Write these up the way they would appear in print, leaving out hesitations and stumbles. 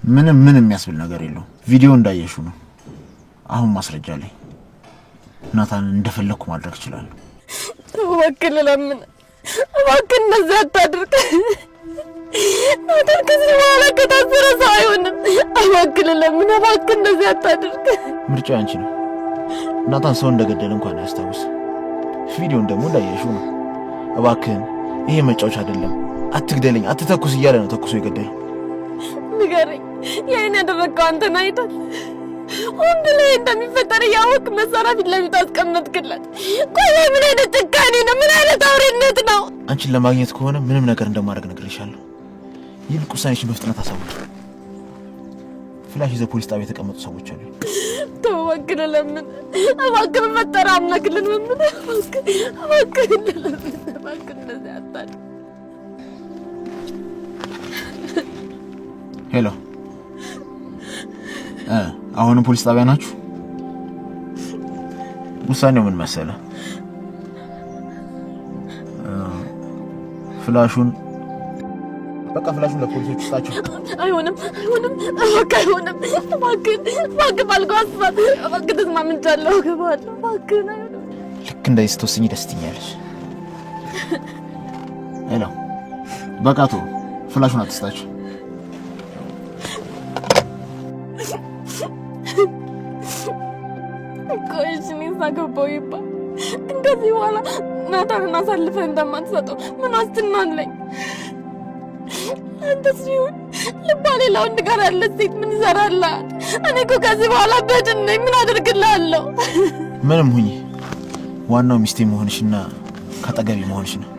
ምንም የሚያስብል ነገር የለው ቪዲዮ እንዳየሽው ነው አሁን ማስረጃ ላይ ናታን እንደፈለኩ ማድረግ ይችላል ወክል ለምን ወክል እንደዚህ አታድርግ ናታን ከዚህ በኋላ ከታሰረ ሰው አይሆንም ወክል ለምን ወክል እንደዚህ አታድርግ ምርጫ አንቺ ነው ናታን ሰው እንደገደለ እንኳን አያስታውስ ቪዲዮን ደግሞ እንዳየሽው ነው እባክህን ይሄ መጫወቻ አይደለም አትግደለኝ አትተኩስ እያለ ነው ተኩሶ ይገደል ንገረኝ የኔ ያደረገው አንተን አይደል ወንድ ላይ እንደሚፈጠር ያወቅ መሳሪያ ፊት ለፊት አስቀመጥክለት ቆይ ምን አይነት ጭካኔ ነው ምን አይነት አውሬነት ነው አንቺን ለማግኘት ከሆነ ምንም ነገር እንደማድረግ ነግሬሻለሁ ይልቅ ውሳኔሽን በፍጥነት አሳውቂ ፍላሽ ይዘው ፖሊስ ጣቢያ የተቀመጡ ሰዎች አሉ ተወክለ ለምን እባክህ መጠራ አምናክልን ምን እባክህ እንደዚህ አታል ሄሎ አሁን ፖሊስ ጣቢያ ናችሁ ውሳኔው ምን መሰለ ፍላሹን ለፖሊሶች ስጣቸው አይሆንም እባክህ ባልጓስባት እባክህ ተስማምቻለሁ ገባለሁ እባክህ ልክ እንደዚህ ስትወስኝ ደስ ትኛለሽ ሄሎ በቃ ፍላሹን አትስጣቸው ሳገባው ይባል እንደዚህ በኋላ ናታንን አሳልፈህ እንደማትሰጠው ምን ዋስትና አለኝ አንተስ ቢሆን ልባ ሌላ ወንድ ጋር ያለ ሴት ምን ይሰራልሃል እኔ እኮ ከዚህ በኋላ በድን ነኝ ምን አደርግልሃለሁ ምንም ሁኚ ዋናው ሚስቴ መሆንሽና ከጠገቤ መሆንሽ ነው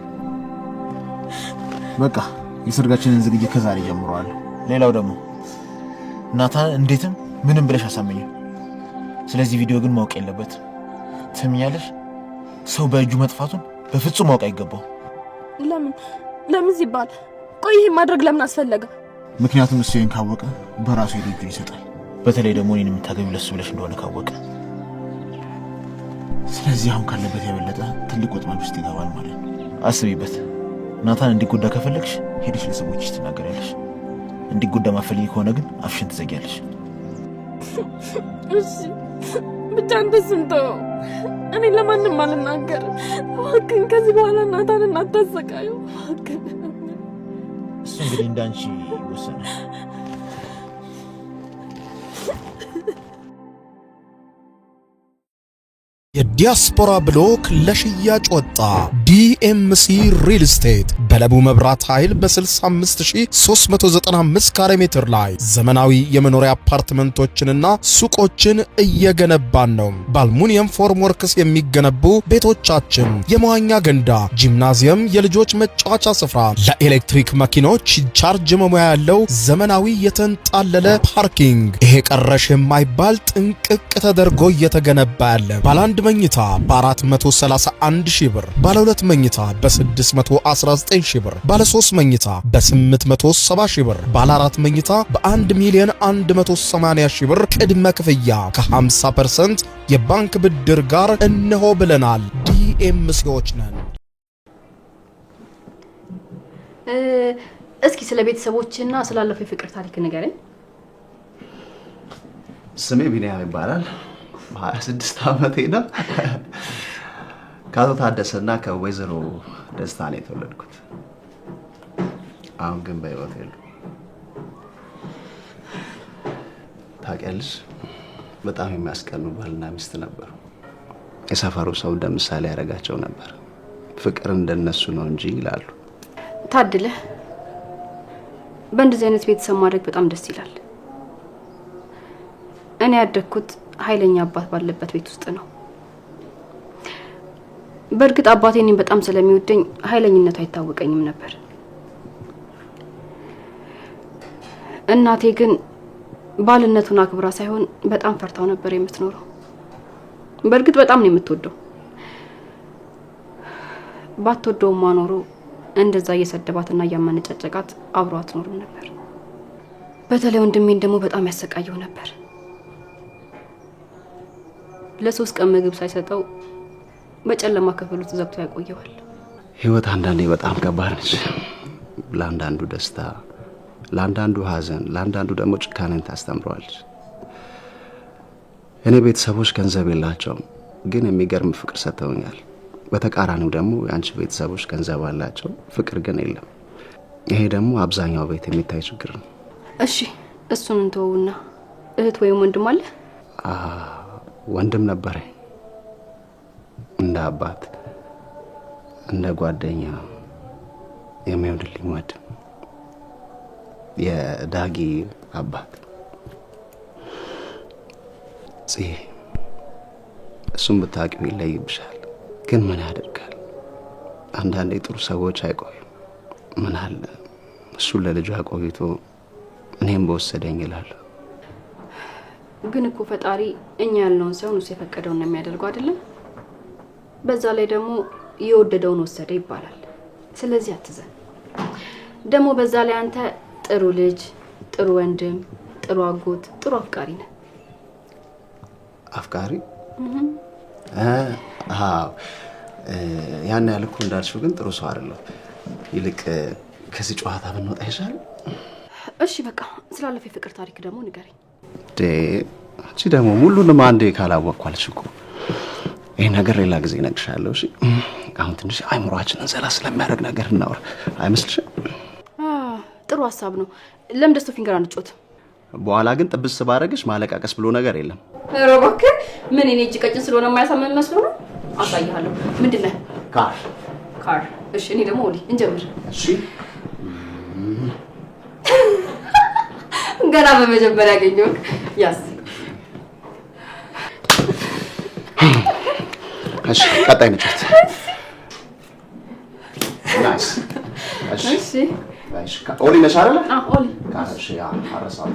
በቃ የሰርጋችንን ዝግጅት ከዛሬ ጀምሯል ሌላው ደግሞ ናታን እንዴትም ምንም ብለሽ አሳመኘው ስለዚህ ቪዲዮ ግን ማወቅ የለበት ትምኛለሽ ሰው በእጁ መጥፋቱን በፍጹም ማወቅ አይገባው ለምን ሲባል ቆይ ይሄ ማድረግ ለምን አስፈለገ ምክንያቱም እሱ ይሄን ካወቀ በራሱ እጁን ይሰጣል በተለይ ደግሞ እኔን የምታገቢው ለሱ ብለሽ እንደሆነ ካወቀ ስለዚህ አሁን ካለበት የበለጠ ትልቅ ወጥመድ ውስጥ ይገባል ማለት ነው አስቢበት ናታን እንዲጎዳ ከፈለግሽ ሄደሽ ለሰዎችሽ ትናገሪያለሽ እንዲጎዳ ማፈልጊ ከሆነ ግን አፍሽን ትዘጊያለሽ እሺ ብቻ እንደስንተው እኔ ለማንም አልናገርም እባክህን ከዚህ በኋላ ናታንን አታሰቃዩ እባክህን እሱ እንግዲህ እንዳንቺ ወሰነ የዲያስፖራ ብሎክ ለሽያጭ ወጣ ዲኤምሲ ሪል ስቴት በለቡ መብራት ኃይል በ65395 ካሬ ሜትር ላይ ዘመናዊ የመኖሪያ አፓርትመንቶችንና ሱቆችን እየገነባን ነው በአልሙኒየም ፎርም ወርክስ የሚገነቡ ቤቶቻችን የመዋኛ ገንዳ ጂምናዚየም የልጆች መጫወቻ ስፍራ ለኤሌክትሪክ መኪኖች ቻርጅ መሙያ ያለው ዘመናዊ የተንጣለለ ፓርኪንግ ይሄ ቀረሽ የማይባል ጥንቅቅ ተደርጎ እየተገነባ ያለ ባለ አንድ መኝታ በ431 ሺህ ብር ባለ 2 መኝታ በ619 ሺህ ብር ባለ 3 መኝታ በ870 ሺህ ብር ባለ 4 መኝታ በ1 ሚሊዮን 180 ሺህ ብር ቅድመ ክፍያ ከ50% የባንክ ብድር ጋር እነሆ ብለናል ዲኤምሲዎች ነን እስኪ ስለ ቤተሰቦችና ስላለፈው የፍቅር ታሪክ ንገረኝ ስሜ ቢኒያም ይባላል 26 ዓመቴ ነው ካቶ ታደሰና ከወይዘሮ ደስታ ነው የተወለድኩት አሁን ግን በህይወት የሉም ታውቂያለሽ በጣም የሚያስቀኑ ባልና ሚስት ነበሩ የሰፈሩ ሰው እንደምሳሌ ያደርጋቸው ነበር ፍቅር እንደነሱ ነው እንጂ ይላሉ ታድለ በእንደዚህ አይነት ቤተሰብ ማድረግ በጣም ደስ ይላል እኔ ያደግኩት ኃይለኛ አባት ባለበት ቤት ውስጥ ነው በእርግጥ አባቴ እኔን በጣም ስለሚወደኝ ኃይለኝነቱ አይታወቀኝም ነበር እናቴ ግን ባልነቱን አክብራ ሳይሆን በጣም ፈርታው ነበር የምትኖረው በእርግጥ በጣም ነው የምትወደው ባትወደው ማኖሩ እንደዛ እየሰደባትና ያማነጫጨቃት አብሯት ኖር ነበር በተለይ ወንድሜን ደግሞ በጣም ያሰቃየው ነበር ለሶስት ቀን ምግብ ሳይሰጠው በጨለማ ክፍል ውስጥ ዘግቶ ያቆየዋል ህይወት አንዳንዴ በጣም ከባድ ነች ለአንዳንዱ ደስታ ለአንዳንዱ ሀዘን፣ ለአንዳንዱ ደግሞ ጭካኔን ታስተምረዋለች። እኔ ቤተሰቦች ገንዘብ የላቸውም፣ ግን የሚገርም ፍቅር ሰጥተውኛል። በተቃራኒው ደግሞ የአንቺ ቤተሰቦች ገንዘብ አላቸው፣ ፍቅር ግን የለም። ይሄ ደግሞ አብዛኛው ቤት የሚታይ ችግር ነው። እሺ እሱን እንተውና እህት ወይም ወንድም አለ? ወንድም ነበረ፣ እንደ አባት እንደ ጓደኛ የሚወድልኝ ወንድም፣ የዳጊ አባት ጽዬ። እሱም ብታውቂው ይለይብሻል። ግን ምን ያደርጋል፣ አንዳንዴ ጥሩ ሰዎች አይቆዩም። ምን አለ እሱን ለልጁ አቆይቶ እኔም በወሰደኝ ይላል። ግን እኮ ፈጣሪ እኛ ያልነውን ሳይሆን እሱ የፈቀደውን ነው የሚያደርገው አይደለም? በዛ ላይ ደግሞ የወደደውን ወሰደ ይባላል። ስለዚህ አትዘን። ደግሞ በዛ ላይ አንተ ጥሩ ልጅ፣ ጥሩ ወንድም፣ ጥሩ አጎት፣ ጥሩ አፍቃሪ ነህ። አፍቃሪ? አዎ። ያን ያልኩ እንዳልሽው ግን ጥሩ ሰው አይደለም። ይልቅ ከዚህ ጨዋታ ብንወጣ ይሻላል። እሺ በቃ ስላለፈ የፍቅር ታሪክ ደግሞ ንገረኝ። አንቺ ደግሞ ሙሉንም አንዴ ካላወቅኳልሽ እኮ ይሄ ነገር ሌላ ጊዜ እነግርሻለሁ። እሺ አሁን ትንሽ አይምሯችንን ዘላ ስለሚያደርግ ነገር እናወራ አይመስልሽም? ጥሩ ሀሳብ ነው። ለምን ደስቶ ፊንገር አንጮት? በኋላ ግን ጥብስ ባረግሽ ማለቃቀስ ብሎ ነገር የለም። ኧረ እባክህ ምን እኔ እጅ ቀጭን ስለሆነ የማያሳምን መስሎ ነው? አሳይሃለሁ። ምንድነው? ካር። እሺ እኔ ደግሞ ወዲ እንጀምር። እሺ ገና በመጀመሪያ ያገኘው ያስ እሺ ቀጣይ ነጭት ናይስ። እሺ ኦሊ ነሽ አይደል? ኦሊ ካሽ ያ አረሳው።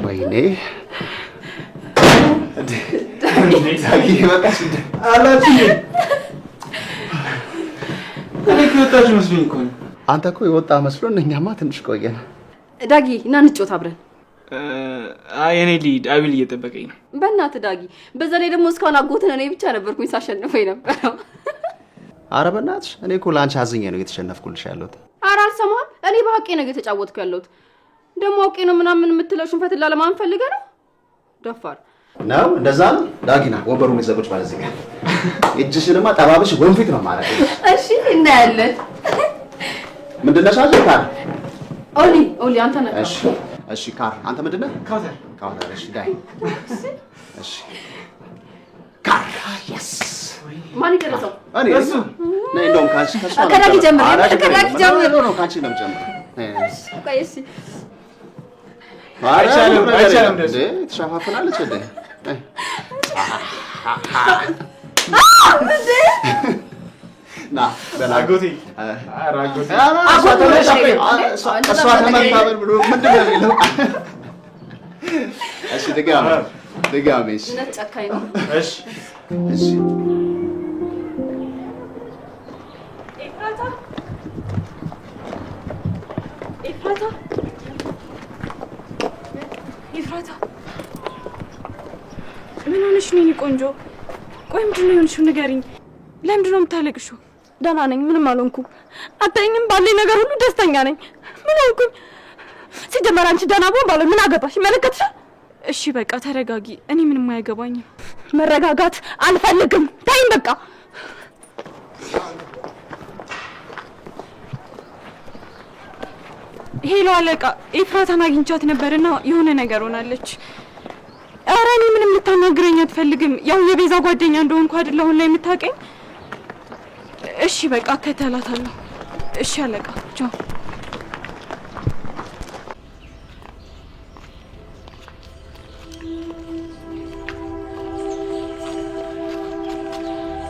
ወይኔ ዳጊ በቃሽ እንደ አላችሁ እኔ ከወጣሽ መስሎኝ እኮ ነው። አንተ እኮ የወጣ መስሎን እኛማ ትንሽ ቆየን። ዳጊ እና እንጮት አብረን። እኔ ልሂድ፣ አቤል እየጠበቀኝ ነው። በእናትህ ዳጊ፣ በዛ ላይ ደግሞ እስካሁን አጎትን እኔ ብቻ ነበርኩኝ ሳሸንፈው የነበረው። ኧረ በእናትሽ እኔ እኮ ላንቺ አዝኜ ነው እየተሸነፍኩልሽ ያለሁት። ኧረ አልሰማህም? እኔ በሀቄ ነው እየተጫወትኩ ያለሁት። ደግሞ አውቄ ነው ምናምን የምትለው ሽንፈት ላለማን ፈልገህ ነው? ደፋር ነው። እንደዛ ነው። ዳጊና ወንበሩን ይዘቁጭ ማለት እዚህ ጋር እጅሽንማ ጠባብሽ ወንፊት ነው ማለት ነው። እሺ እናያለን። ምንድን ነሽ አንቺ? ካር ኦሊ አንተ ነህ። እሺ ካር አንተ ምንድን ነህ? ካውተር። እሺ ዳይ እሺ ካር የስ ማን ይቀርጸው? እኔ እሱ ነኝ። እንደውም ካንቺ ከሱ ከዳጊ ጀምር። ነው ካንቺ ነው ጀምር። ቆይ እሺ አይቻልም እንዴ? ተሻፋፍናለች እንዴ? ና በላጎቴ አራጎቴ እሷ ተመታበል ብሎ ምንድን ነው የሚለው? እሺ ድጋሜ እሺ ጨካኝ ነው። እሺ እሺ ኤፍራታ ምን ሆነሽ ነው የኔ ቆንጆ? ቆይ ምንድን ነው የሆንሽው? ንገሪኝ። ለምንድን ነው የምታለቅሽው? ደህና ነኝ፣ ምንም አልሆንኩም። አታይኝም? ባለኝ ነገር ሁሉ ደስተኛ ነኝ። ምን ሆንኩኝ? ሲጀመር አንቺ ደህና ብሆን ባልሆን ምን አገባሽ? ይመለከትሻል? እሺ በቃ ተረጋጊ። እኔ ምንም አያገባኝም። መረጋጋት አልፈልግም። ታይም በቃ ሄሎ አለቃ፣ ኤፍራታን አግኝቻት ነበርና የሆነ ነገር ሆናለች። ኧረ እኔ ምንም ልታናግረኝ አትፈልግም። ያው የቤዛ ጓደኛ እንደሆንኩ አይደል አሁን ላይ የምታውቀኝ? እሺ በቃ እከተላታለሁ። እሺ አለቃ፣ ቻው።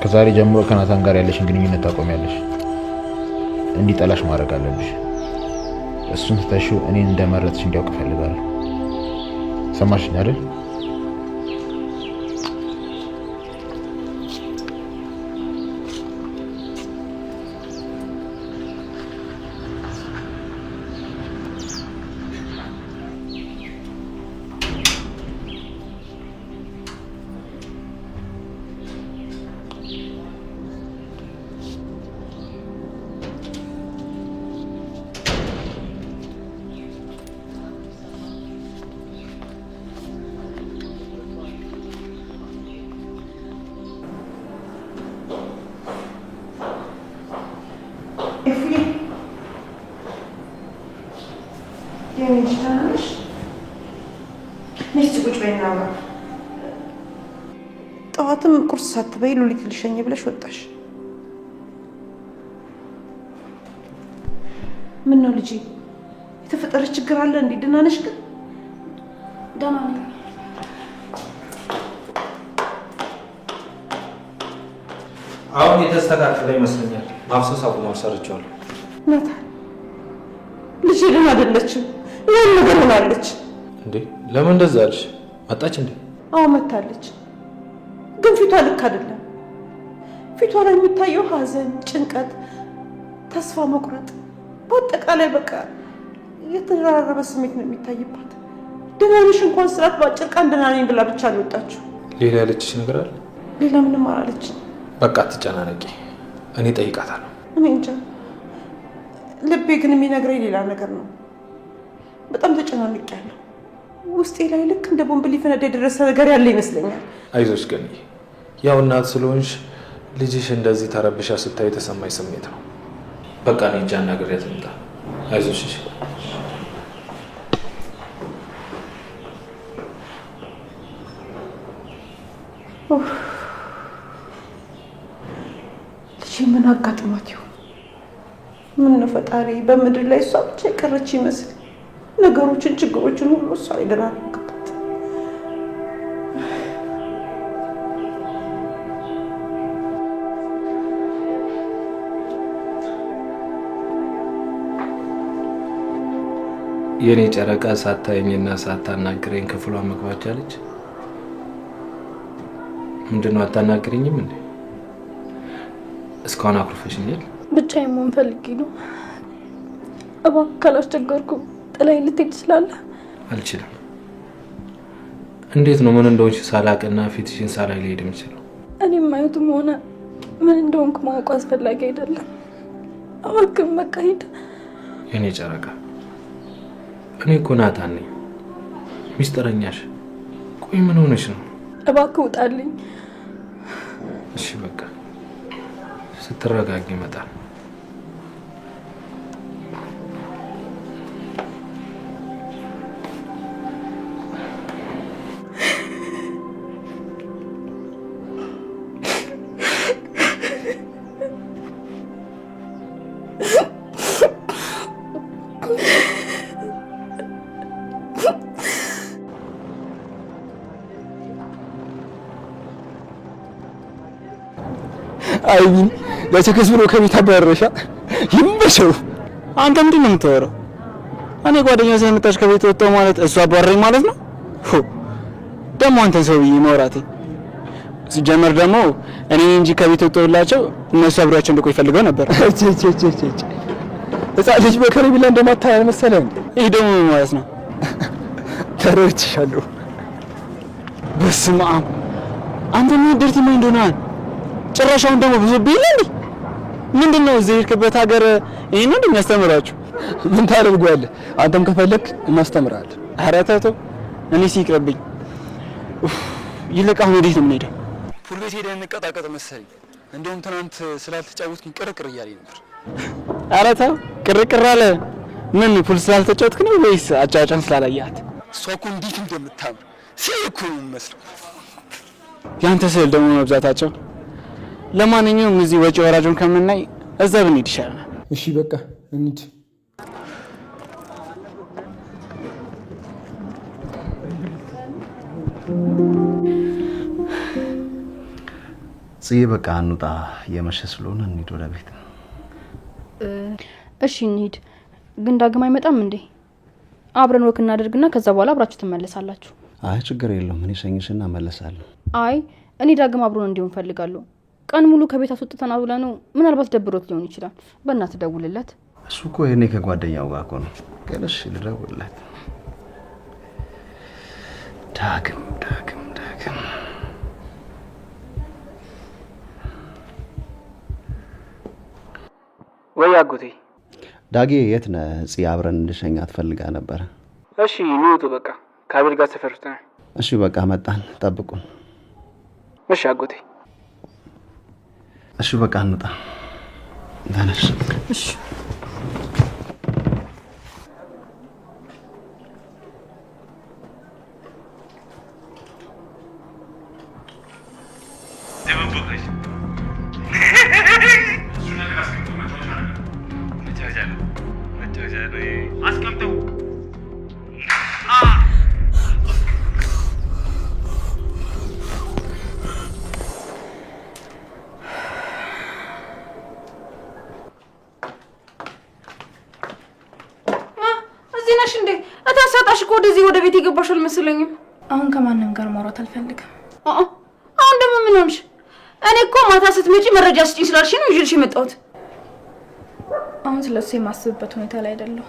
ከዛሬ ጀምሮ ከናታን ጋር ያለሽን ግንኙነት ታቆሚያለሽ። እንዲጠላሽ ማድረግ አለብሽ። እሱን ትተሽው እኔን እንደመረጥሽ እንዲያውቅ እፈልጋለሁ። ሰማሽኝ አይደል? ነሽ? ነሽ ቁጭ በይና ጠዋትም ቁርስ ሳትበይ ሉሊት ልሸኝ ብለሽ ወጣሽ። ምን ነው ልጄ? የተፈጠረ ችግር አለ እንዴ? ደህና ነሽ ግን? ደህና ነኝ። አሁን የተስተካከለ ይመስለኛል። ማፍሰስ አቁሟል፣ ሰርቼዋለሁ። ናታን ልጄ ደህና አይደለችም። ያን ነገር ሆናለች። እንዴ ለምን እንደዛ አልሽ? መጣች እንዴ? አዎ መታለች፣ ግን ፊቷ ልክ አይደለም። ፊቷ ላይ የሚታየው ሐዘን፣ ጭንቀት፣ ተስፋ መቁረጥ፣ በአጠቃላይ በቃ የተደራረበ ስሜት ነው የሚታይባት። ደህና ነሽ እንኳን ስላት በአጭር ቀን ደህና ነኝ ብላ ብቻ ነው የወጣችው። ሌላ ያለችሽ ነገር አለ? ሌላ ምንም አላለችኝ። በቃ አትጨናነቂ፣ እኔ ጠይቃታለሁ። እኔ እንጃ፣ ልቤ ግን የሚነግረኝ ሌላ ነገር ነው። በጣም ተጨናንቄያለሁ። ውስጤ ላይ ልክ እንደ ቦምብ ሊፈነዳ የደረሰ ነገር ያለ ይመስለኛል። አይዞሽ ገኒ፣ ያው እናት ስለሆንሽ ልጅሽ እንደዚህ ተረብሻ ስታይ የተሰማኝ ስሜት ነው። በቃ እኔ እንጃ አናግሬያት ልምጣ። አይዞሽ እሺ። ልጄ ምን አጋጥሟት ይሆን? ምን ነው ፈጣሪ በምድር ላይ እሷ ብቻ የቀረች ይመስል ነገሮችን፣ ችግሮችን ሁሉ እሷ ላይ ደራረገባት። የኔ ጨረቃ ሳታየኝና ሳታናግረኝ ክፍሏ መግባት ቻለች። ምንድነው አታናግረኝም እንዴ? እስካሁን አኩርፈሽኛል። ብቻዬን መሆን ፈልጌ ነው። እባክህ ካላስቸገርኩ ጥላዬን ልትሄድ ትችላለህ? አልችልም። እንዴት ነው ምን እንደሆንሽ ሳላቅና ፊትሽን ሳላይ ልሄድ የምችለው? እኔም ማየቱም ሆነ ምን እንደሆንኩ ማወቁ አስፈላጊ አይደለም። እባክህ በቃ ሂድ። የኔ ጨረቃ እኔ እኮ ናታን ነኝ፣ ሚስጥረኛሽ። ቆይ ምን ሆነሽ ነው? እባክህ ውጣልኝ። እሺ በቃ ስትረጋጊ ይመጣል። አይኝ ለተከስ ብሎ ከቤት አባረረሻ። ይመሸው። አንተ ምንድን ነው የምታወራው? እኔ ጓደኛ ሳይመጣሽ ከቤት ወጣው ማለት እሷ አባረረኝ ማለት ነው? ደግሞ አንተን ሰውዬ ማውራቴ ሲጀመር ደግሞ እኔ እንጂ ከቤት ወጣውላቸው እነሱ አብሯቸው እንደቆይ ፈልገው ነበር። ህፃን ልጅ በከረሜላ እንደማታያል መሰለኝ። ይሄ ደግሞ ምን ማለት ነው? ተረድቻለሁ። በስመ አብ አንተ ምን ድርት ምን እንደሆነሃል? ጭራሻውን ደግሞ ብዙ ቢልኝ ምንድነው እዚህ የሄድክበት ሀገር ይሄን እንደሚያስተምራችሁ? ምን ታደርጓለህ? አንተም ከፈለክ እናስተምራለን። ኧረ ተው እኔ ሲቅርብኝ። ይልቅ አሁን ወዴት ነው የምንሄደው? ፑል ቤት ሄደን እንቀጣቀጥ መሰለኝ። እንደውም ትናንት ስላልተጫወትኩኝ ቅርቅር እያለኝ ነበር። ኧረ ተው ቅርቅር አለ። ምን ፑል ስላልተጫወትክ ነው ወይስ አጫጫን ስላላያት? እሷ እኮ እንዴት እንደምታምር ሲልኩ ነው የሚመስለው። ያንተ ስዕል ደግሞ መብዛታቸው። ለማንኛውም እዚህ ወጪ ወራጁን ከምናይ እዛ ብንሄድ ይሻላል። እሺ በቃ እንሂድ። ጽዬ በቃ እንውጣ፣ የመሸ ስለሆነ እንሂድ ወደ ቤት። እሺ እንሂድ። ግን ዳግም አይመጣም እንዴ? አብረን ወክ እናደርግና ከዛ በኋላ አብራችሁ ትመለሳላችሁ። አይ ችግር የለውም፣ እኔ ሸኝሽና እመለሳለሁ። አይ እኔ ዳግም አብሮን እንዲሆን ፈልጋለሁ። ቀን ሙሉ ከቤት አስወጥተና ብለ ነው ምናልባት ደብሮት ሊሆን ይችላል። በእናትህ ደውልለት። እሱ እኮ የኔ ከጓደኛው ጋር እኮ ነው። ግን እሺ ልደውልለት። ዳግም ወይ አጎቴ። ዳጌ የት ነህ? ጽዬ አብረን እንድሸኛት ፈልጋ ነበረ። እሺ ንውጡ በቃ ከአቤል ጋር ሰፈር ውስጥ ነን። እሺ በቃ መጣን፣ ጠብቁን። እሺ አጎቴ። እሺ በቃ እንውጣ። ተነሽ። እሺ ነው አስቀምጠው። እዚህ ነሽ እንዴ? እታሳጣሽ እኮ ወደዚህ ወደ ቤት የገባሽ አልመሰለኝም። አሁን ከማንም ጋር ማውራት አልፈልግም። አሁን ደግሞ ምን ሆንሽ? እኔ እኮ ማታ ስትመጪ መረጃ ስጪኝ ስላልሽ ነው ይዤልሽ የመጣሁት። አሁን ስለሱ የማስብበት ሁኔታ ላይ አይደለሁ።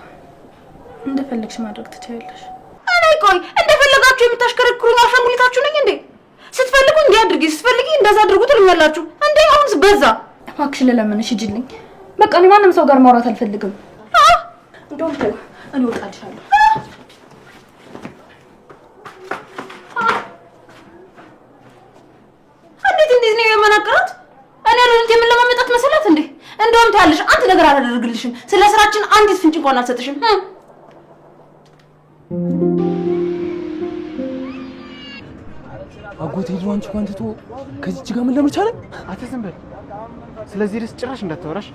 እንደፈለግሽ ማድረግ ትችያለሽ። እኔ ቆይ እንደፈለጋችሁ የምታሽከረክሩኝ አሻንጉሊታችሁ ነኝ እንዴ? ስትፈልጉ እንዲህ አድርጊ፣ ስትፈልጊ እንደዛ አድርጉ ትሉኛላችሁ እንዴ? አሁንስ በዛ። እባክሽ ልለምንሽ ሂጂልኝ። በቃ እኔ ማንም ሰው ጋር ማውራት አልፈልግም። እንደውም ተይው፣ እኔ እወጣልሻለሁ። እንዴት ነው የማናገራት? እኔ ለልጅ የምንለማመጣት መሰላት እንዴ? እንደውም ታያለሽ፣ አንተ ነገር አላደርግልሽም። ስለ ስራችን አንዲት ፍንጭ እንኳን አልሰጥሽም። አጎቴ ልጅ አንቺ እንኳን ትቶ ከዚች ጋር ምን ለምን ቻለ? አትዝም በል። ስለዚህ ርዕስ ጭራሽ እንዳታወራሽ።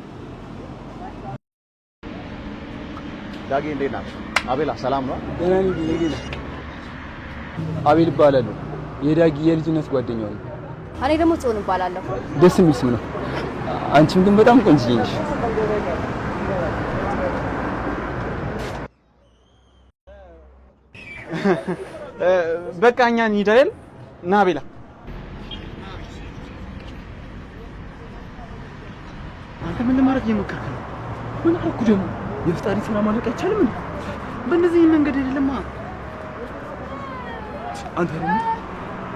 ዳጌ እንዴት ናችሁ? አቤላ ሰላም ነው? ደህና ነኝ። አቤል እባላለሁ። የዳጊ የልጅነት ጓደኛው ነው። እኔ ደግሞ ጽዮን እባላለሁ። ደስ የሚል ስም ነው። አንቺም ግን በጣም ቆንጆ ነሽ። በቃ እኛ እንሂድ አይደል? ና አቤላ። አንተ ምን ለማድረግ እየሞከርክ ነው? ምን አልኩ ደግሞ? የፍጣሪ ስራ ማለቅ አይቻልም እንዴ? በእነዚህ መንገድ አይደለማ። አንተ ደግሞ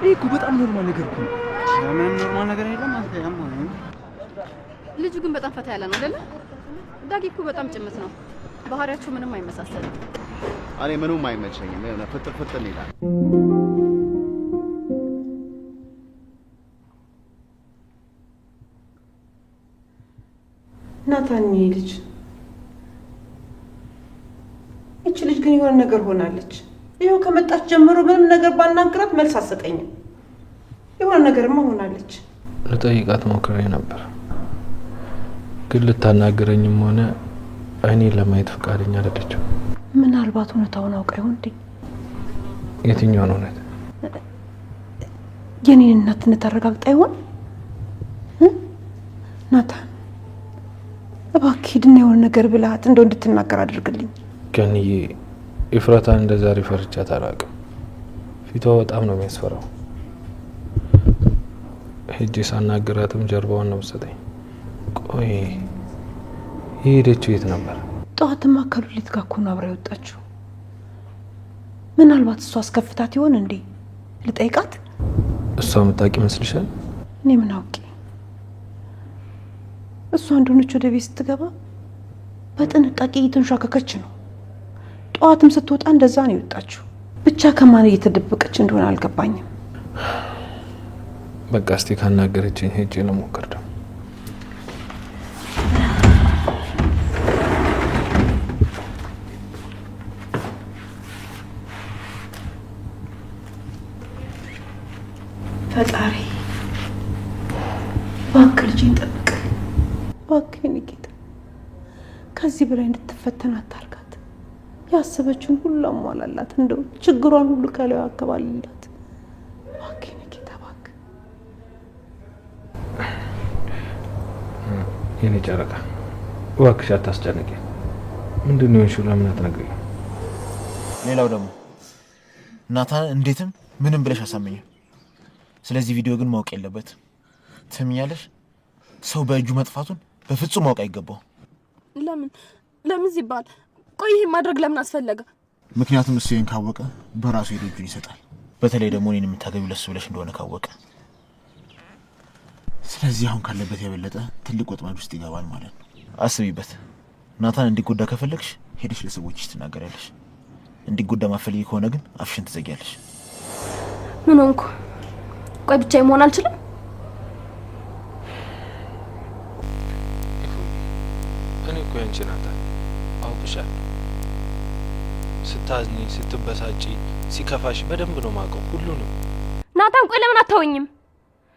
ይሄ እኮ በጣም ኖርማል ነገር እኮ ነው። ምንም ኖርማል ነገር አይደለም። አንተ ያማ ልጁ ግን በጣም ፈታ ያለ ነው አይደለ? ዳጊ እኮ በጣም ጭምት ነው። ባህሪያቸው ምንም አይመሳሰልም። እኔ ምንም አይመቸኝም። የሆነ ፍጥር ፍጥር ይላል። ናታን ልጅ እቺ ልጅ ግን የሆነ ነገር ሆናለች። ይኸው ከመጣች ጀምሮ ምንም ነገር ባናግራት መልስ አትሰጠኝም። የሆነ ነገርማ ሆናለች። ልጠይቃት ሞክሬ ነበር፣ ግን ልታናግረኝም ሆነ አይኔን ለማየት ፈቃደኛ አይደለችም። ምናልባት እውነታውን አውቃ ይሆን እንዴ? የትኛውን እውነት? የኔን እናትነት አረጋግጣ ይሆን? ናታን እባክህ ሂድና የሆነ ነገር ብላት እንደው እንድትናገር አድርግልኝ። ገንዬ ኢፍራታን እንደዛሬ ፈርቻት አላውቅም። ፊቷ በጣም ነው የሚያስፈራው። ሄጄ ሳናግራትም ጀርባዋን ነው የምትሰጠኝ። ቆይ የሄደችው የት ነበር? ጠዋትማ ከሉሊት ጋር እኮ ነው አብራ የወጣችው። ምናልባት እሷ አስከፍታት ይሆን እንዴ? ልጠይቃት። እሷ የምታውቂ ይመስልሻል? እኔ ምን አውቄ። እሷ እንደሆነች ወደ ቤት ስትገባ በጥንቃቄ እየተንሻከከች ነው። ጠዋትም ስትወጣ እንደዛ ነው የወጣችው። ብቻ ከማን እየተደበቀች እንደሆነ አልገባኝም። በቃ እስቲ ካናገረችኝ ሄጄ ልሞክር ደግሞ። ፈጣሪ እባክህ ልጄን ጠብቅ። እባክህ የኔ ጌታ ከዚህ በላይ እንድትፈተን አታርጋት። ያሰበችውን ሁሉ አሟላላት። እንደው ችግሯን ሁሉ ከላዩ አከባልላት። እባክህ የኔ ጌታ እባክህ። የኔ ጨረቃ እባክሽ አታስጨንቂ። ምንድን ነው የሆንሽው? ለምን አትነግሪኝ? ሌላው ደግሞ ናታን እንዴትም ምንም ብለሽ አሳመኘው። ስለዚህ ቪዲዮ ግን ማወቅ የለበትም። ትምኛለሽ? ሰው በእጁ መጥፋቱን በፍጹም ማወቅ አይገባው። ለምን ሲባል? ቆይ ይሄን ማድረግ ለምን አስፈለገ? ምክንያቱም እሱ ይሄን ካወቀ በራሱ ሄዶ እጁን ይሰጣል። በተለይ ደግሞ እኔን የምታገቢው ለሱ ብለሽ እንደሆነ ካወቀ፣ ስለዚህ አሁን ካለበት የበለጠ ትልቅ ወጥመድ ውስጥ ይገባል ማለት ነው። አስቢበት። ናታን እንዲጎዳ ከፈለግሽ ሄደሽ ለሰዎችሽ ትናገሪያለሽ። እንዲጎዳ ማፈልጊ ከሆነ ግን አፍሽን ትዘጊያለሽ። ምን ሆንኩ? ቆይ ብቻዬን መሆን አልችልም? እኔ እኮ ያንቺ ናታን አውቅሻለሁ። ስታዝኒ፣ ስትበሳጪ፣ ሲከፋሽ በደንብ ነው የማውቀው ሁሉንም። ናታን ቆይ ለምን አታወኝም?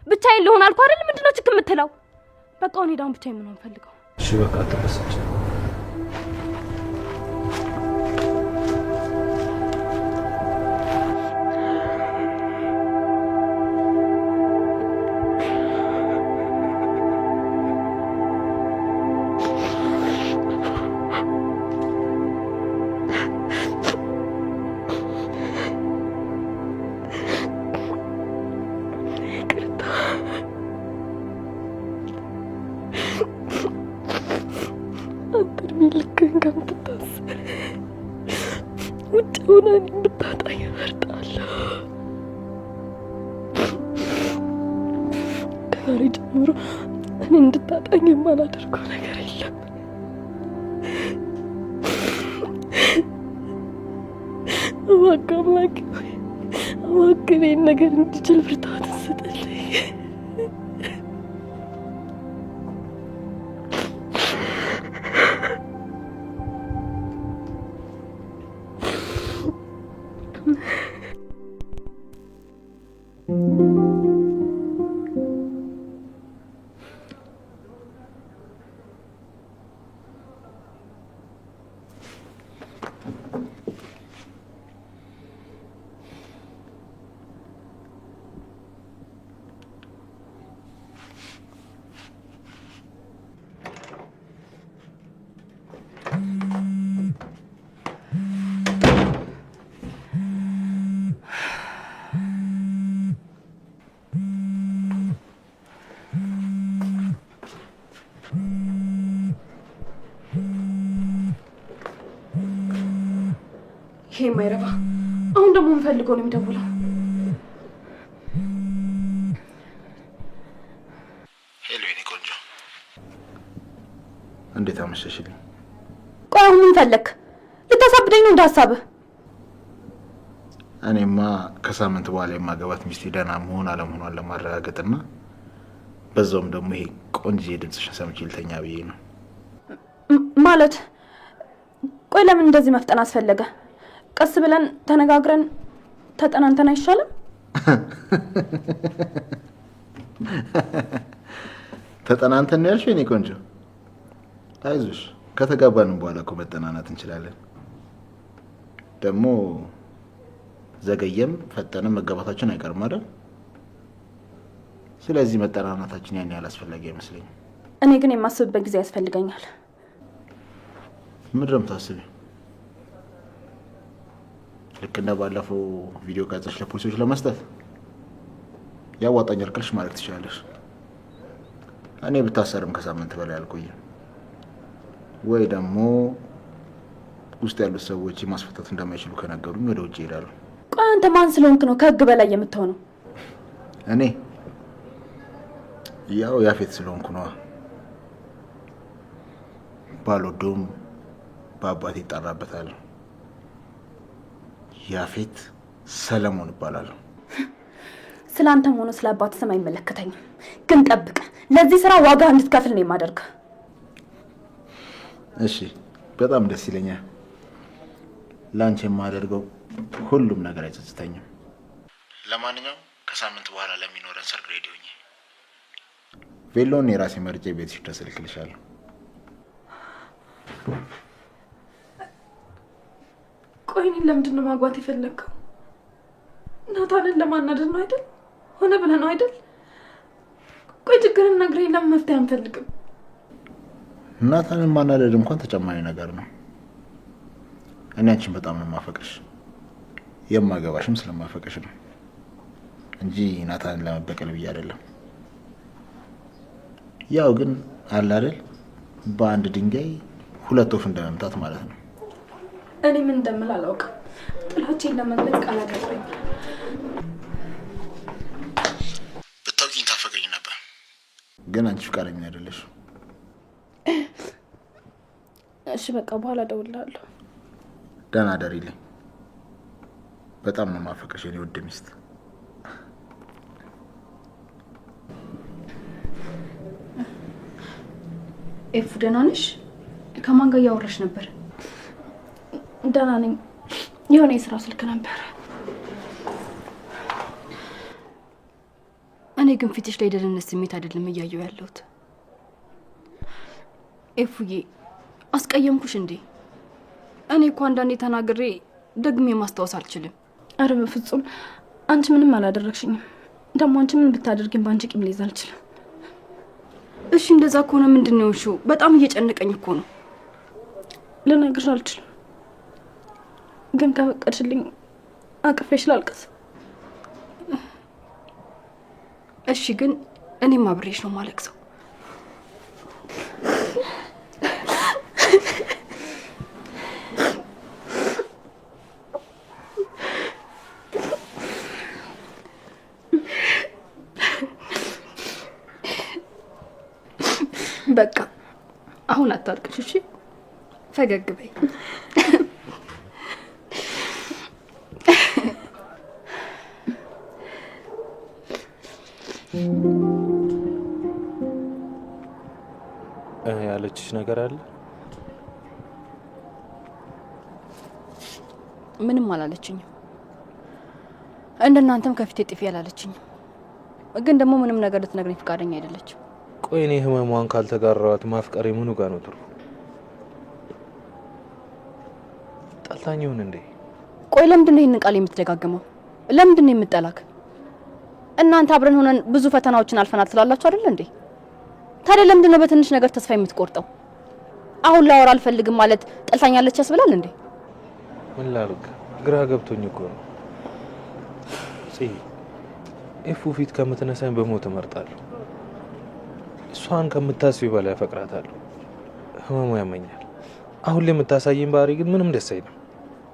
ብቻዬን ልሆን አልኩ አይደል? ምንድነው ችክ የምትለው? በቃ እኔ ዳውን ብቻዬን መሆን ፈልገው። እሺ በቃ አትበሳጭ። እድሜ ልክህን ከምትታሰር ውጭ ሆነ እኔን ብታጣኝ እመርጣለሁ። ከዛሬ ጀምሮ እኔ እንድታጣኝ የማላደርገው ነገር የለም። እባክህ አምላኬ ሆይ እባክህ እኔን ነገር እንድችል ብርታት ስጠልኝ። ይሄ የማይረባ አሁን ደግሞ የምፈልገው ነው የሚደውለው። ሄሎ የኔ ቆንጆ፣ እንዴት አመሸሽልኝ? ቆይ አሁን ምን ፈለክ? ልታሳብደኝ ነው እንዳሳብህ? እኔማ ከሳምንት በኋላ የማገባት ሚስቴ ደህና መሆን አለመሆኗን ለማረጋገጥና በዛውም ደግሞ ይሄ ቆንጆ ድምፅሽን ሰምቼ ልተኛ ብዬ ነው። ማለት ቆይ ለምን እንደዚህ መፍጠን አስፈለገ? ቀስ ብለን ተነጋግረን ተጠናንተን አይሻልም? ተጠናንተን ያልሽው የኔ ቆንጆ? አይዞሽ፣ ከተጋባንም በኋላ እኮ መጠናናት እንችላለን። ደግሞ ዘገየም ፈጠንም መጋባታችን አይቀርም አይደል? ስለዚህ መጠናናታችን ያን ያህል አስፈላጊ አይመስለኝም። እኔ ግን የማስብበት ጊዜ ያስፈልገኛል። ምንድን ነው የምታስቢው? ልክ እንደ ባለፈው ቪዲዮ ቀርጸሽ ለፖሊሶች ለመስጠት? ያዋጣኛል ካልሽ ማድረግ ትችላለሽ። እኔ ብታሰርም ከሳምንት በላይ አልቆይም። ወይ ደግሞ ውስጥ ያሉት ሰዎች ማስፈታት እንደማይችሉ ከነገሩኝ ወደ ውጭ ይሄዳሉ። ቆይ አንተ ማን ስለሆንክ ነው ከህግ በላይ የምትሆነው? እኔ ያው ያፌት ስለሆንኩ ነዋ። ባልወደውም በአባቴ ይጠራበታል። ያፌት ሰለሞን እባላለሁ። ስላንተም ሆነ ስለ አባት ስም አይመለከተኝም። ግን ጠብቅ፣ ለዚህ ስራ ዋጋ እንድትከፍል ነው የማደርገው። እሺ፣ በጣም ደስ ይለኛል። ላንቺ የማደርገው ሁሉም ነገር አይጸጽተኝም። ለማንኛውም ከሳምንት በኋላ ለሚኖረን ሰርግ ሬዲ ሁኚ። ቬሎን የራሴ መርጬ ቤትሽ ድረስ እልክልሻለሁ። ቆይ እኔን ለምንድን ነው ማግባት የፈለግከው? ናታንን ለማናደድ ነው አይደል? ሆነ ብለህ ነው አይደል? ቆይ ችግርን ነግረኝ፣ ለምን መፍትሄ አንፈልግም? ናታንን ማናደድ እንኳን ተጨማሪ ነገር ነው። እኔ አንቺን በጣም ነው የማፈቅርሽ፣ የማገባሽም ስለማፈቅርሽ ነው እንጂ ናታንን ለመበቀል ብዬ አይደለም። ያው ግን አለ አይደል በአንድ ድንጋይ ሁለት ወፍ እንደመምታት ማለት ነው። እኔ ምን እንደምል አላውቅም። ጥላቼን ለመግለጽ ቃል አቀረኝ። ብታውቂኝ ታፈቀኝ ነበር፣ ግን አንቺ ፍቃደኛ አይደለሽ። እሺ በቃ በኋላ እደውልልሃለሁ። ደህና ደሪልኝ። በጣም ነው የማፈቅርሽ የኔ ውድ ሚስት። ኤፉ ደህና ነሽ? ከማን ጋር እያወራሽ ነበር? ደህና ነኝ። የሆነ የስራ ስልክ ነበር። እኔ ግን ፊትሽ ላይ ደህንነት ስሜት አይደለም እያየሁ ያለሁት። ኤፉዬ አስቀየምኩሽ እንዴ? እኔ እኮ አንዳንዴ ተናግሬ ደግሜ ማስታወስ አልችልም። አረ በፍጹም አንቺ ምንም አላደረግሽኝም። ደግሞ አንቺ ምን ብታደርጊም በአንቺ ቂም ልይዝ አልችልም። እሺ እንደዛ ከሆነ ምንድን ነው እሺ? በጣም እየጨነቀኝ እኮ ነው። ልነግርሽ አልችልም፣ ግን ከፈቀድሽልኝ አቅፌሽ ላልቅስ። እሺ ግን እኔም አብሬሽ ነው ማለቅሰው። አሁን አታልቅሽ እሺ ፈገግ በይ ያለችሽ ነገር አለ? ምንም አላለችኝም። እንደናንተም ከፊቴ ጥፊ ያላለችኝም። ግን ደግሞ ምንም ነገር ልትነግረኝ ፈቃደኛ አይደለችም። ቆይ እኔ ህመሟን ካልተጋራኋት ማፍቀሬ ምኑ ጋር ነው ትርፉ? ጠልታኝ ይሁን እንዴ? ቆይ ለምንድን ነው ይህንን ቃል የምትደጋግመው? ለምንድን ነው የምትጠላክ? እናንተ አብረን ሆነን ብዙ ፈተናዎችን አልፈናል ትላላችሁ አይደል እንዴ? ታዲያ ለምንድን ነው በትንሽ ነገር ተስፋ የምትቆርጠው? አሁን ላወራ አልፈልግም ማለት ጠልታኛለች ያስብላል እንዴ? ምን ላድርግ? ግራ ገብቶኝ እኮ ነው። ኤፉ ፊት ከምትነሳኝ በሞት እመርጣለሁ። እሷን ከምታስቢ በላይ አፈቅራታለሁ። ህመሙ ያመኛል። አሁን ላይ የምታሳየኝ ባህሪ ግን ምንም ደስ አይልም።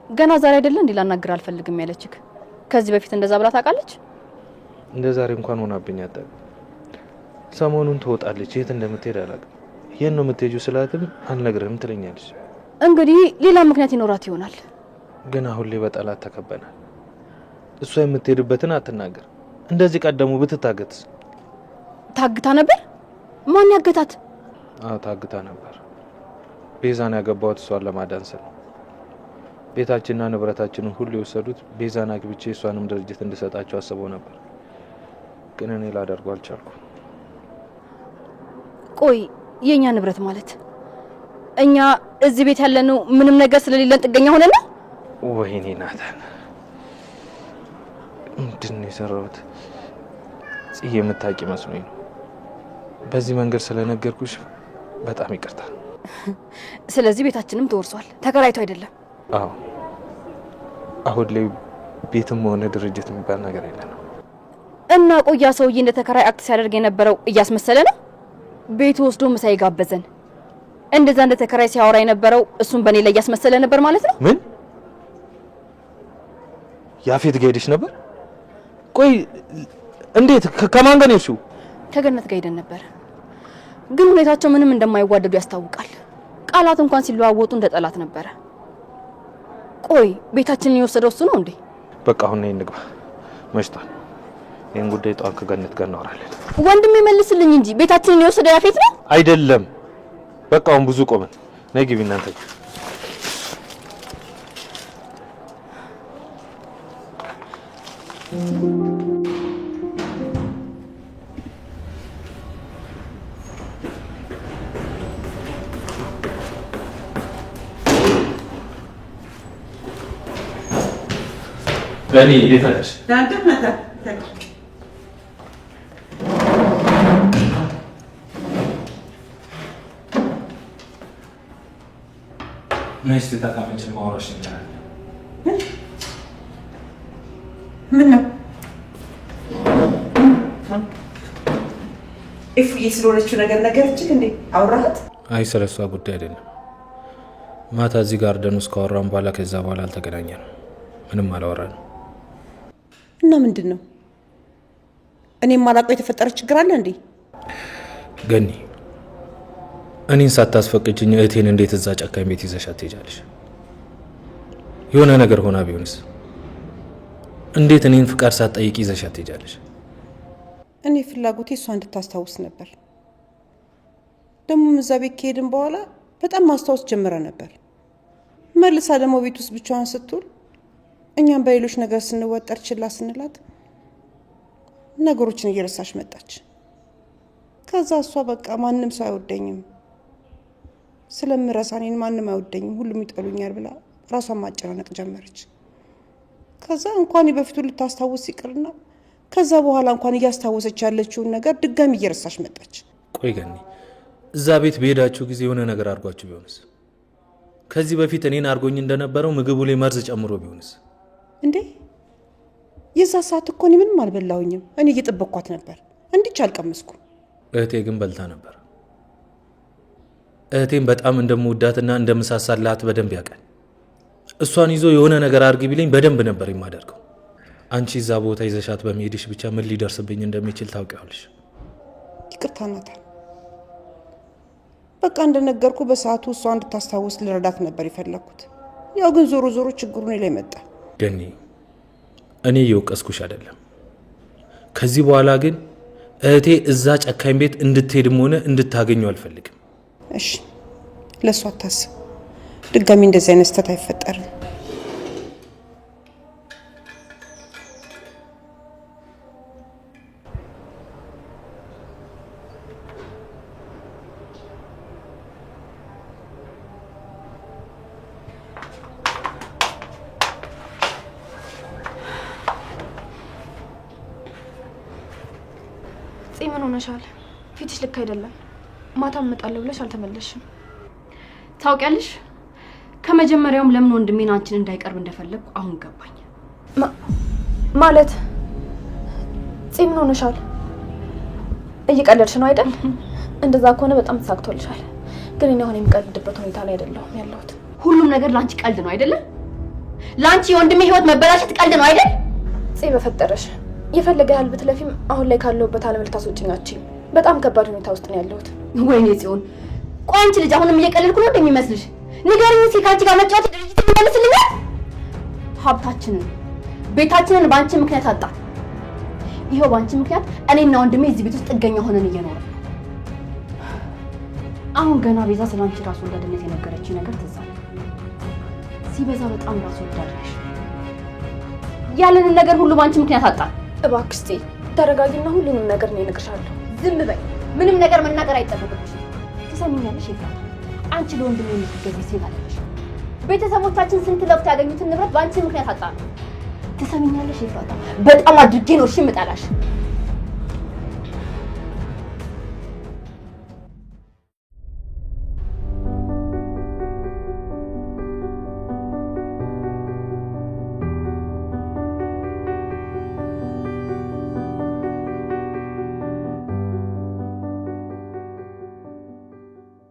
ገና ዛሬ አይደለ እንዴ ላናግር አልፈልግም ያለችክ? ከዚህ በፊት እንደዛ ብላ ታውቃለች? እንደ ዛሬ እንኳን ሆናብኝ አታውቅም። ሰሞኑን ትወጣለች፣ የት እንደምትሄድ አላውቅም። የት ነው የምትሄጂው ስላትም አልነግርህም ትለኛለች። እንግዲህ ሌላ ምክንያት ይኖራት ይሆናል። ግን አሁን ላይ በጠላት ተከበናል። እሷ የምትሄድበትን አትናገር። እንደዚህ ቀደሙ ብትታገትስ? ታግታ ነበር? ማን ያገታት? አዎ ታግታ ነበር። ቤዛን ያገባሁት እሷን ለማዳን ስል ነው። ቤታችንና ንብረታችንን ሁሉ የወሰዱት ቤዛን አግብቼ እሷንም ድርጅት እንድሰጣቸው አስበው ነበር። ግን እኔ ላደርገው አልቻልኩም። ቆይ የኛ ንብረት ማለት እኛ እዚህ ቤት ያለነው ምንም ነገር ስለሌለን ጥገኛ ሆነን ነው? ወይኔ ናታን ምንድን ነው የሰራሁት? ጽዬ የምታውቂ መስሎኝ ነው። በዚህ መንገድ ስለነገርኩሽ በጣም ይቅርታ። ስለዚህ ቤታችንም ተወርሷል፣ ተከራይቶ አይደለም? አዎ አሁን ላይ ቤትም ሆነ ድርጅት የሚባል ነገር የለንም። እና ቆያ ሰውዬ እንደ ተከራይ አክት ሲያደርግ የነበረው እያስመሰለ ነው? ቤቱ ወስዶ ምሳ ይጋበዘን እንደዛ እንደ ተከራይ ሲያወራ የነበረው እሱን በኔ ላይ እያስመሰለ ነበር ማለት ነው? ምን ያፌት ጋር ሄደሽ ነበር? ቆይ እንዴት? ከማን ጋር ነው? ከገነት ጋር ሄደን ነበር። ግን ሁኔታቸው ምንም እንደማይዋደዱ ያስታውቃል። ቃላት እንኳን ሲለዋወጡ እንደ ጠላት ነበረ። ቆይ ቤታችንን የወሰደው እሱ ነው እንዴ? በቃ አሁን ነይ እንግባ፣ መሽቷል። ይሄን ጉዳይ ጠዋት ከገነት ጋር እናወራለን። ወንድሜ መልስልኝ እንጂ ቤታችንን የወሰደው ያፌት ነው አይደለም? በቃ አሁን ብዙ ቆመን፣ ነይ ግቢ እናንተ። በኒ ይፈታሽ ዳንተ መጣ ነይስ ተታካመች ማውራሽ ይችላል። ምን ነው እፍዬ ስለሆነችው ነገረችህ እንዴ? አውራሃት? አይ ስለሷ ጉዳይ አይደለም። ማታ እዚህ ጋር ደኑስ ካወራን በኋላ ከዛ በኋላ አልተገናኘንም። ምንም አላወራንም። እና ምንድን ነው? እኔም ማላውቀው የተፈጠረ ችግር አለ እንዴ? ገኒ እኔን ሳታስፈቅጂኝ እህቴን እንዴት እዛ ጨካኝ ቤት ይዘሻት ትሄጃለሽ? የሆነ ነገር ሆና ቢሆንስ? እንዴት እኔን ፍቃድ ሳትጠይቂ ይዘሻት ትሄጃለሽ? እኔ ፍላጎቴ እሷ እንድታስታውስ ነበር። ደግሞ እዛ ቤት ከሄድን በኋላ በጣም ማስታወስ ጀምረ ነበር። መልሳ ደግሞ ቤት ውስጥ ብቻዋን ስትውል እኛም በሌሎች ነገር ስንወጠር ችላ ስንላት ነገሮችን እየረሳች መጣች። ከዛ እሷ በቃ ማንም ሰው አይወደኝም፣ ስለምረሳ እኔን ማንም አይወደኝም፣ ሁሉም ይጠሉኛል ብላ ራሷን ማጨናነቅ ጀመረች። ከዛ እንኳን በፊቱ ልታስታውስ ይቅርና ከዛ በኋላ እንኳን እያስታወሰች ያለችውን ነገር ድጋሚ እየረሳች መጣች። ቆይ ገኒ እዛ ቤት በሄዳችሁ ጊዜ የሆነ ነገር አድርጓችሁ ቢሆንስ? ከዚህ በፊት እኔን አድርጎኝ እንደነበረው ምግቡ ላይ መርዝ ጨምሮ ቢሆንስ? እንዴ የዛ ሰዓት እኮ እኔ ምንም አልበላሁኝም። እኔ እየጠበቅኳት ነበር፣ እንዲች አልቀመስኩ። እህቴ ግን በልታ ነበር። እህቴን በጣም እንደምወዳትና እንደምሳሳላት በደንብ ያውቃል። እሷን ይዞ የሆነ ነገር አድርጊ ቢለኝ በደንብ ነበር የማደርገው። አንቺ እዛ ቦታ ይዘሻት በመሄድሽ ብቻ ምን ሊደርስብኝ እንደሚችል ታውቂያለሽ። ይቅርታ ናታን፣ በቃ እንደነገርኩ በሰዓቱ እሷ እንድታስታውስ ልረዳት ነበር የፈለኩት። ያው ግን ዞሮ ዞሮ ችግሩ እኔ ላይ መጣ። ገኒ እኔ እየወቀስኩሽ አይደለም። ከዚህ በኋላ ግን እህቴ እዛ ጨካኝ ቤት እንድትሄድም ሆነ እንድታገኙ አልፈልግም። እሺ ለሷ አታስብ። ድጋሚ እንደዚህ አይነት ስህተት አይፈጠርም። ምን ሆነሻል? ፊትሽ ልክ አይደለም። ማታ እመጣለሁ ብለሽ አልተመለስሽም። ታውቂያለሽ፣ ከመጀመሪያውም ለምን ወንድሜን አንቺን እንዳይቀርብ እንደፈለኩ አሁን ገባኝ። ማለት ምን ሆነሻል? እየቀለድሽ ነው አይደል? እንደዛ ከሆነ በጣም ተሳክቶልሻል። ግን እኔ አሁን የሚቀልድበት ሁኔታ ላይ አይደለሁም ያለሁት። ሁሉም ነገር ላንቺ ቀልድ ነው አይደል? ላንቺ የወንድሜ ህይወት መበላሸት ቀልድ ነው አይደል? በፈጠረሽ የፈለገ ያህል ብትለፊም አሁን ላይ ካለሁበት ዓለም ልታስወጪኛችኝ። በጣም ከባድ ሁኔታ ውስጥ ነው ያለሁት። ወይኔ ጽዮን፣ ቆይ አንቺ ልጅ አሁንም እየቀለድኩ ነው እንደሚመስልሽ? ንገሪኝ እስኪ፣ ከአንቺ ጋር መጫወት ድርጅት ይመልስልኛል? ሀብታችንን ቤታችንን በአንቺ ምክንያት አጣ። ይኸው በአንቺ ምክንያት እኔና ወንድሜ እዚህ ቤት ውስጥ ጥገኛ ሆነን እየኖረ። አሁን ገና ቤዛ ስለ አንቺ ራስ ወዳድነት የነገረችኝ ነገር ትዝ አለኝ። ሲበዛ በጣም ራስ ወዳድ ነሽ። ያለንን ነገር ሁሉ በአንቺ ምክንያት አጣ። እባክሽ ተረጋጊና ሁሉንም ነገር ነው እነግርሻለሁ። ዝም በይ። ምንም ነገር መናገር አይጠበቅብሽም። ትሰሚኛለሽ ይፍራታ፣ አንቺ ለወንድሜ የምትገቢ ሴት አይደለሽ። ቤተሰቦቻችን ስንት ለፍተው ያገኙትን ንብረት በአንቺ ምክንያት አጣ። ትሰሚኛለሽ ይፍራታ፣ በጣም አድርጌ ነው እሺ የምጠላሽ።